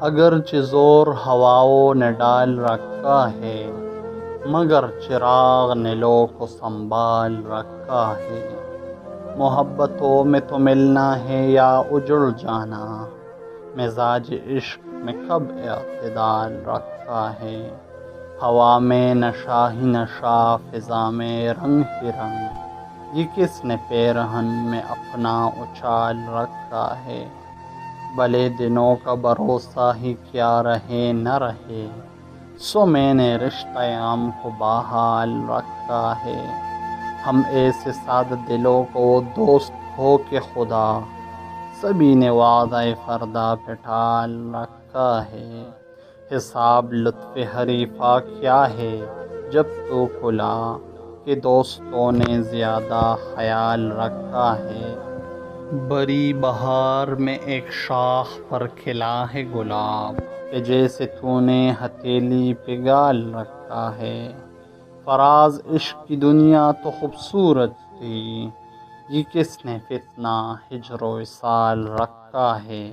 اگرچہ زور ہواؤں نے ڈال رکھا ہے، مگر چراغ نے لو کو سنبھال رکھا ہے۔ محبتوں میں تو ملنا ہے یا اجڑ جانا، مزاج عشق میں کب اعتدال رکھا ہے۔ ہوا میں نشہ ہی نشہ، فضا میں رنگ ہی رنگ، یہ کس نے پیرہن میں اپنا اچھال رکھا ہے۔ بھلے دنوں کا بھروسہ ہی کیا رہے نہ رہے، سو میں نے رشتہ ہم کو بحال رکھا ہے۔ ہم ایسے سادہ دلوں کو دوست ہو کے خدا، سبھی نے وعدہ فردا پہ ٹال رکھا ہے۔ حساب لطف حریفہ کیا ہے جب تو کھلا، کہ دوستوں نے زیادہ خیال رکھا ہے۔ بری بہار میں ایک شاخ پر کھلا ہے گلاب، کہ جیسے تو نے ہتھیلی پہ گال رکھا ہے۔ فراز عشق کی دنیا تو خوبصورت تھی، یہ کس نے فتنہ ہجر و وصال رکھا ہے۔